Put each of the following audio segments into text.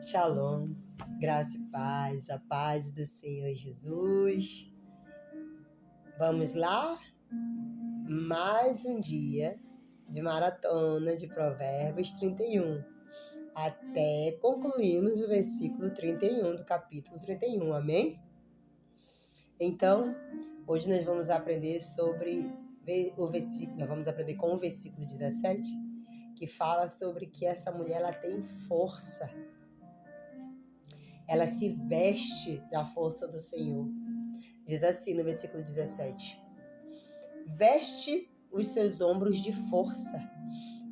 Shalom, graça e paz, a paz do Senhor Jesus. Vamos lá? Mais um dia de maratona de Provérbios 31, até concluirmos o versículo 31 do capítulo 31, amém? Então, hoje nós vamos aprender sobre o versículo, nós vamos aprender com o versículo 17, que fala sobre que essa mulher ela tem força. Ela se veste da força do Senhor. Diz assim no versículo 17: veste os seus ombros de força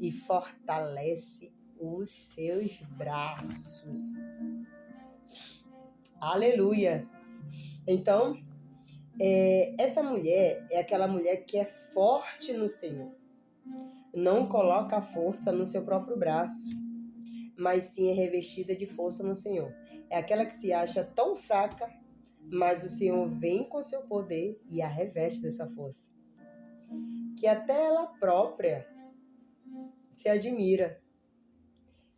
e fortalece os seus braços. Aleluia! Então, essa mulher é aquela mulher que é forte no Senhor. Não coloca a força no seu próprio braço, mas sim é revestida de força no Senhor. É aquela que se acha tão fraca, mas o Senhor vem com seu poder e a reveste dessa força, que até ela própria se admira.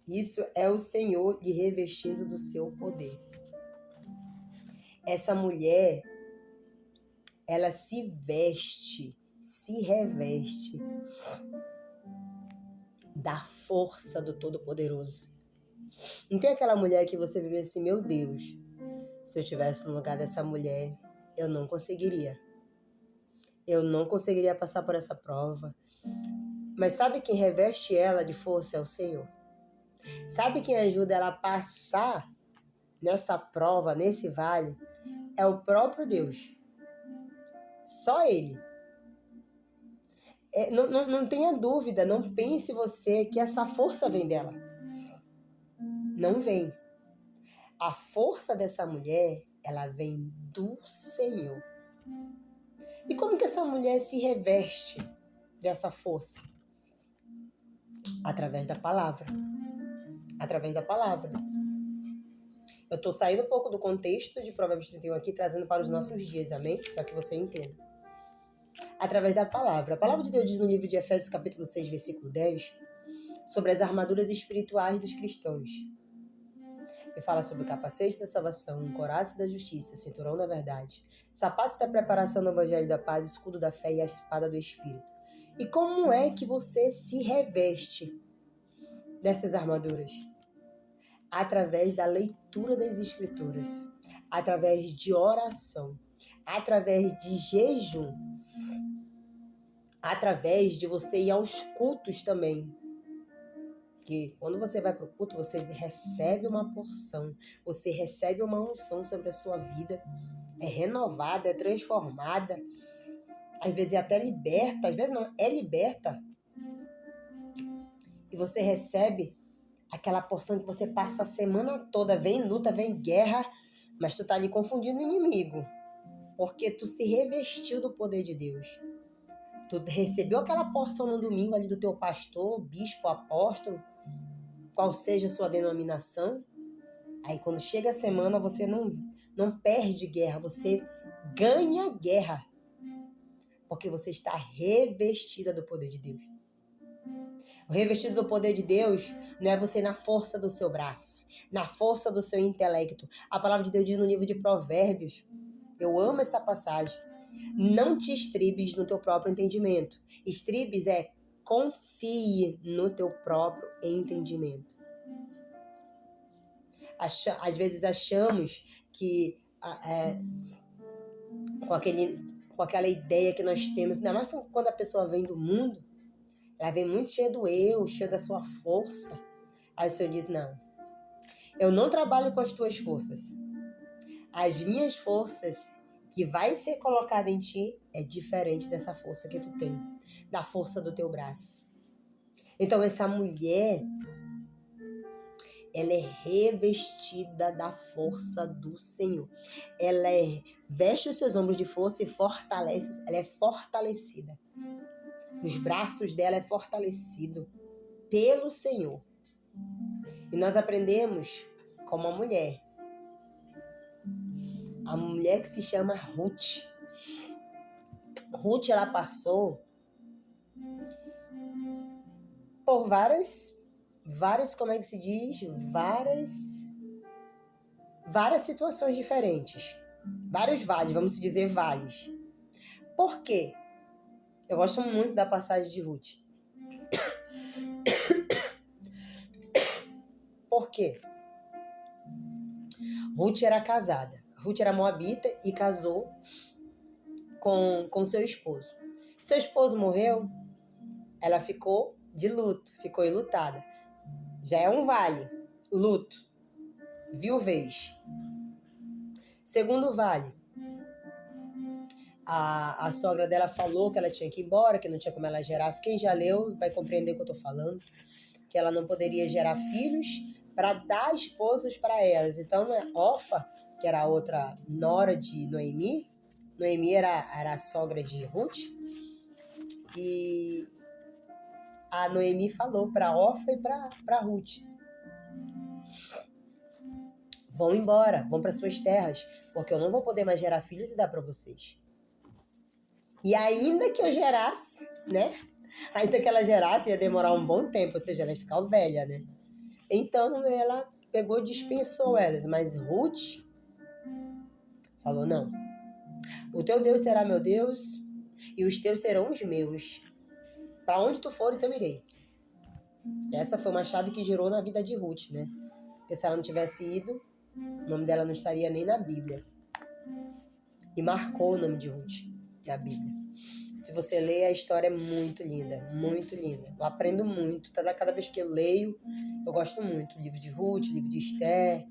Isso é o Senhor lhe revestindo do seu poder. Essa mulher, ela se veste, se reveste da força do Todo-Poderoso. Não tem aquela mulher que você vê assim, meu Deus, se eu estivesse no lugar dessa mulher, eu não conseguiria. Eu não conseguiria passar por essa prova. Mas sabe quem reveste ela de força? É o Senhor. Sabe quem ajuda ela a passar nessa prova, nesse vale? É o próprio Deus. Só Ele. Não tenha dúvida, não pense você que essa força vem dela. Não vem. A força dessa mulher, ela vem do Senhor. E como que essa mulher se reveste dessa força? Através da palavra. Através da palavra. Eu estou saindo um pouco do contexto de Provérbios 31 aqui, trazendo para os nossos dias, amém? Para que você entenda. Através da palavra. A palavra de Deus diz no livro de Efésios, capítulo 6, versículo 10, sobre as armaduras espirituais dos cristãos. E fala sobre o capacete da salvação, couraça da justiça, cinturão da verdade, sapatos da preparação do evangelho da paz, escudo da fé e a espada do Espírito. E como é que você se reveste dessas armaduras? Através da leitura das Escrituras, através de oração, através de jejum, através de você ir aos cultos também. Que quando você vai para o culto, você recebe uma porção, você recebe uma unção sobre a sua vida, é renovada, é transformada, às vezes é até liberta, às vezes não, é liberta. E você recebe aquela porção que você passa a semana toda, vem luta, vem guerra, mas tu tá ali confundindo o inimigo, porque tu se revestiu do poder de Deus. Tu recebeu aquela porção no domingo ali do teu pastor, bispo, apóstolo, qual seja a sua denominação. Aí quando chega a semana, você não perde guerra, você ganha guerra, porque você está revestida do poder de Deus. O revestido do poder de Deus não é você na força do seu braço, na força do seu intelecto. A palavra de Deus diz no livro de Provérbios, eu amo essa passagem, não te estribes no teu próprio entendimento. Estribes é confie no teu próprio entendimento. Às vezes achamos que com aquela ideia que nós temos, ainda mais quando a pessoa vem do mundo, ela vem muito cheia do eu, cheia da sua força. Aí o Senhor diz, não, eu não trabalho com as tuas forças. As minhas forças que vai ser colocada em ti é diferente dessa força que tu tem, da força do teu braço. Então essa mulher, ela é revestida da força do Senhor. Ela veste os seus ombros de força e fortalece, ela é fortalecida. Os braços dela é fortalecido pelo Senhor. E nós aprendemos com uma mulher. A mulher que se chama Ruth. Ruth, ela passou por várias, como é que se diz? Várias várias situações diferentes. Vários vales, vamos dizer vales. Por quê? Eu gosto muito da passagem de Ruth. Por quê? Ruth era casada. Ruth era moabita e casou com seu esposo. Seu esposo morreu, ela ficou de luto, ficou enlutada. Já é um vale, luto, viuvez. Segundo vale, a sogra dela falou que ela tinha que ir embora, que não tinha como ela gerar. Quem já leu vai compreender o que eu estou falando. Que ela não poderia gerar filhos para dar esposos para elas. Então, Orfa, que era a outra nora de Noemi, Noemi era a sogra de Ruth, e a Noemi falou para Orfa e para Ruth: vão embora, vão para suas terras, porque eu não vou poder mais gerar filhos e dar para vocês. E ainda que eu gerasse, né? Ainda que ela gerasse, ia demorar um bom tempo, ou seja, ela ia ficar velha, né? Então ela pegou e dispensou elas, mas Ruth falou: não, o teu Deus será meu Deus e os teus serão os meus. Para onde tu fores, eu irei. Essa foi uma chave que girou na vida de Ruth, né? Porque se ela não tivesse ido, o nome dela não estaria nem na Bíblia. E marcou o nome de Ruth na Bíblia. Se você ler, a história é muito linda, muito linda. Eu aprendo muito. Cada vez que eu leio, eu gosto muito. Livro de Ruth, livro de Esther,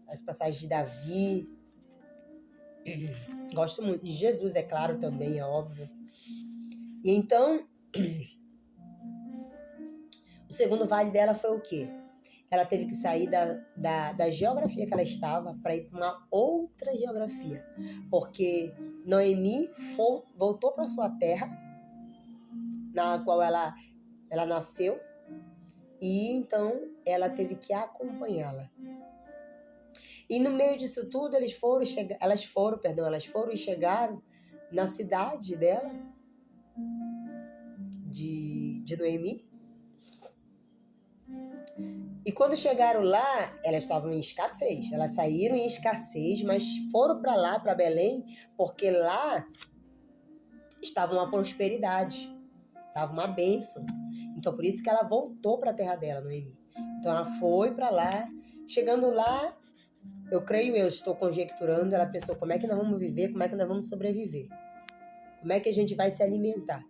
as passagens de Davi. Gosto muito. De Jesus, é claro, também, é óbvio. E então, o segundo vale dela foi o quê? Ela teve que sair da geografia que ela estava para ir para uma outra geografia. Porque Noemi voltou para sua terra, na qual ela nasceu, e então ela teve que acompanhá-la. E no meio disso tudo, elas foram e chegaram na cidade dela, de Noemi. E quando chegaram lá, elas estavam em escassez. Elas saíram em escassez, mas foram para lá, para Belém, porque lá estava uma prosperidade, estava uma bênção. Então, por isso que ela voltou para a terra dela, Noemi. Então, ela foi para lá. Chegando lá, eu estou conjecturando, ela pensou: como é que nós vamos viver, como é que nós vamos sobreviver? Como é que a gente vai se alimentar?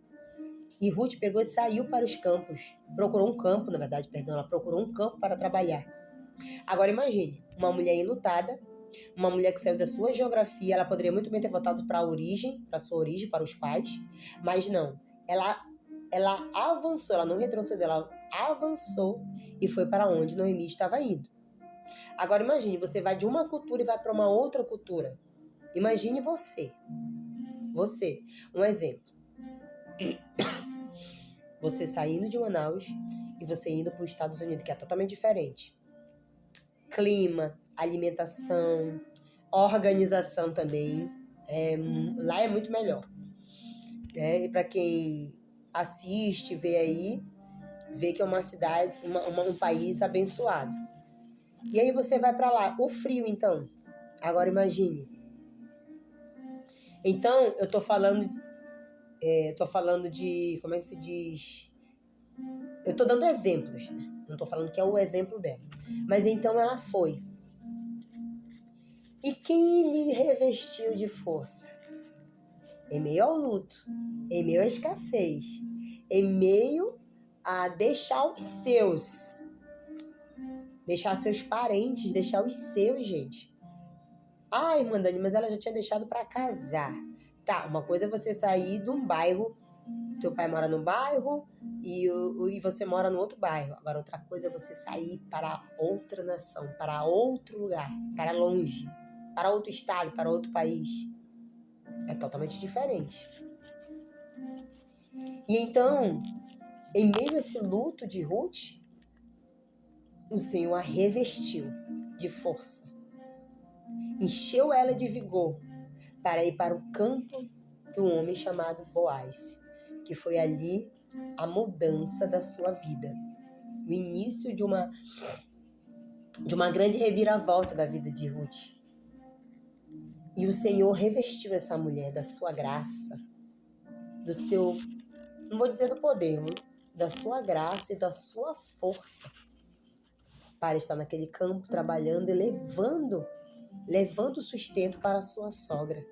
E Ruth pegou e saiu para os campos. Procurou um campo, ela procurou um campo para trabalhar. Agora imagine, uma mulher enlutada, uma mulher que saiu da sua geografia, ela poderia muito bem ter voltado para sua origem, para os pais, mas não. Ela avançou, ela não retrocedeu, ela avançou e foi para onde Noemi estava indo. Agora imagine, você vai de uma cultura e vai para uma outra cultura. Imagine você, um exemplo. Você saindo de Manaus e você indo para os Estados Unidos, que é totalmente diferente. Clima, alimentação, organização também. Lá é muito melhor. E para quem assiste, vê aí, vê que é uma cidade, um país abençoado. E aí você vai para lá. O frio, então. Agora imagine. Então, eu tô falando de, como é que se diz? Eu tô dando exemplos, né? Não tô falando que é o exemplo dela. Mas então ela foi. E quem lhe revestiu de força? Em meio ao luto, em meio à escassez, em meio a deixar os seus, deixar seus parentes, deixar os seus, gente. Ai, irmã Dani, mas ela já tinha deixado para casar. Tá, uma coisa é você sair de um bairro, teu pai mora num bairro e você mora no outro bairro. Agora, outra coisa é você sair para outra nação, para outro lugar, para longe, para outro estado, para outro país. É totalmente diferente. E então, em meio a esse luto de Ruth, o Senhor a revestiu de força. Encheu ela de vigor para ir para o campo de um homem chamado Boaz, que foi ali a mudança da sua vida. O início de uma grande reviravolta da vida de Ruth. E o Senhor revestiu essa mulher da sua graça, do seu, não vou dizer do poder, da sua graça e da sua força para estar naquele campo trabalhando e levando sustento para a sua sogra.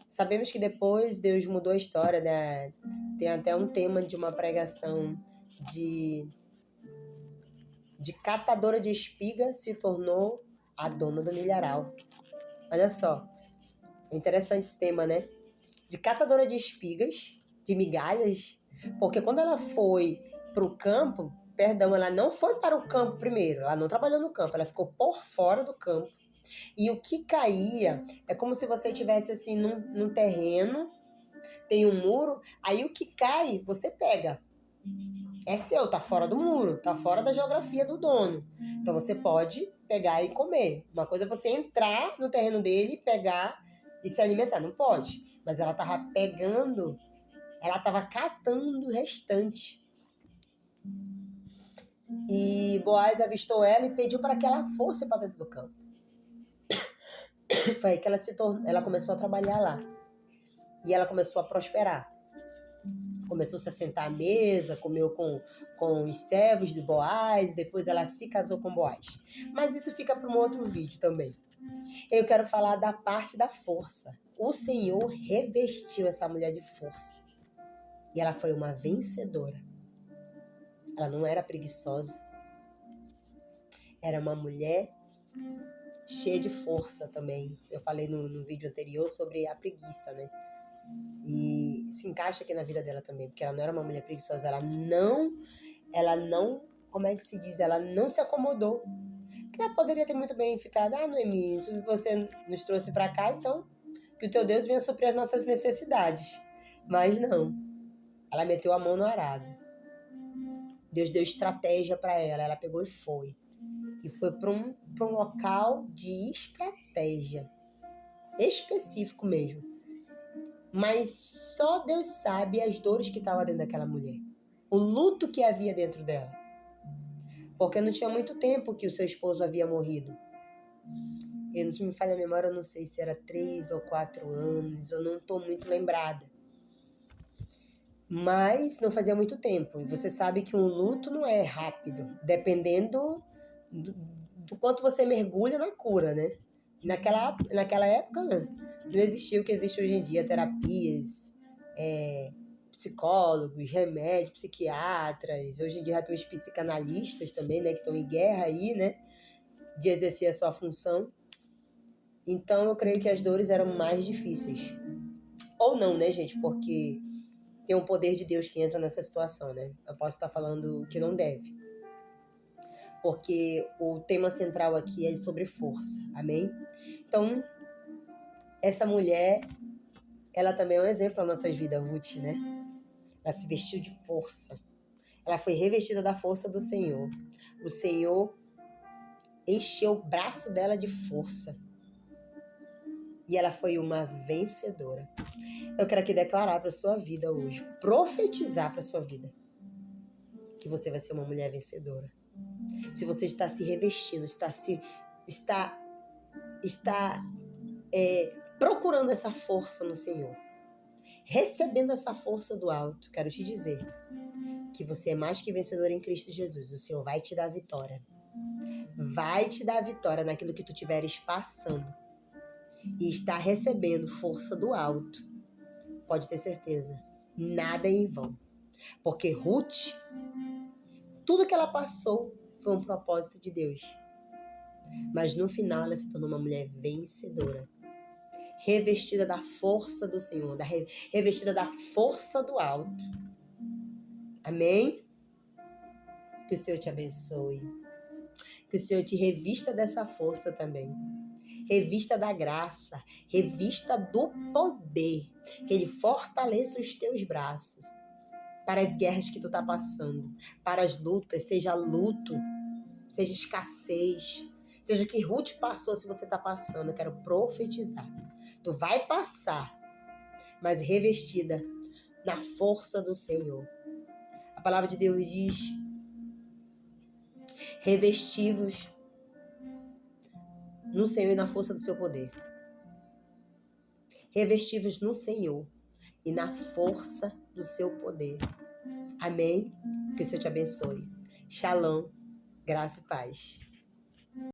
Sabemos que depois Deus mudou a história, né? Tem até um tema de uma pregação de catadora de espiga se tornou a dona do milharal. Olha só, é interessante esse tema, né? De catadora de espigas, de migalhas, porque quando ela foi para o campo, ela não foi para o campo primeiro, ela não trabalhou no campo, ela ficou por fora do campo. E o que caía é como se você estivesse assim num terreno, tem um muro, aí o que cai, você pega. É seu, tá fora do muro, tá fora da geografia do dono. Então você pode pegar e comer. Uma coisa é você entrar no terreno dele, pegar e se alimentar. Não pode. Mas ela tava pegando, ela tava catando o restante. E Boaz avistou ela e pediu para que ela fosse para dentro do campo. Foi aí que ela começou a trabalhar lá. E ela começou a prosperar. Começou -se a sentar à mesa, comeu com os servos de Boaz, depois ela se casou com Boaz. Mas isso fica para um outro vídeo também. Eu quero falar da parte da força. O Senhor revestiu essa mulher de força. E ela foi uma vencedora. Ela não era preguiçosa. Era uma mulher cheia de força também. Eu falei no vídeo anterior sobre a preguiça, né? E se encaixa aqui na vida dela também, porque ela não era uma mulher preguiçosa, ela não, como é que se diz? Ela não se acomodou. Porque ela poderia ter muito bem ficado, Noemi, você nos trouxe pra cá, então que o teu Deus venha suprir as nossas necessidades. Mas não, ela meteu a mão no arado. Deus deu estratégia pra ela, ela pegou e foi. E foi para um local de estratégia, específico mesmo. Mas só Deus sabe as dores que estavam dentro daquela mulher. O luto que havia dentro dela. Porque não tinha muito tempo que o seu esposo havia morrido. Eu não me falha a memória, eu não sei se era 3 ou 4 anos, eu não estou muito lembrada. Mas não fazia muito tempo. E você sabe que um luto não é rápido, dependendo do quanto você mergulha na cura, né? Naquela época não existia o que existe hoje em dia, terapias, psicólogos, remédios, psiquiatras. Hoje em dia já tem os psicanalistas também, né, que estão em guerra aí, né, de exercer a sua função. Então eu creio que as dores eram mais difíceis. Ou não, né, gente, porque tem um poder de Deus que entra nessa situação, né? Eu posso estar falando que não deve. Porque o tema central aqui é sobre força, amém? Então, essa mulher, ela também é um exemplo nas nossas vidas, Ruth, né? Ela se vestiu de força. Ela foi revestida da força do Senhor. O Senhor encheu o braço dela de força. E ela foi uma vencedora. Eu quero aqui declarar para a sua vida hoje, profetizar para a sua vida, que você vai ser uma mulher vencedora. Se você está se revestindo, está procurando essa força no Senhor, recebendo essa força do alto, quero te dizer que você é mais que vencedor em Cristo Jesus. O Senhor vai te dar vitória. Vai te dar vitória naquilo que tu estiveres passando. E está recebendo força do alto. Pode ter certeza. Nada é em vão. Porque Ruth, tudo que ela passou foi um propósito de Deus. Mas no final ela se tornou uma mulher vencedora. Revestida da força do Senhor. Revestida da força do alto. Amém? Que o Senhor te abençoe. Que o Senhor te revista dessa força também. Revista da graça. Revista do poder. Que Ele fortaleça os teus braços. Para as guerras que tu tá passando. Para as lutas. Seja luto. Seja escassez. Seja o que Ruth passou, se você tá passando. Eu quero profetizar. Tu vai passar. Mas revestida na força do Senhor. A palavra de Deus diz: revestivos no Senhor e na força do seu poder. revestivos no Senhor e na força do seu poder. Amém? Que o Senhor te abençoe. Shalom, graça e paz.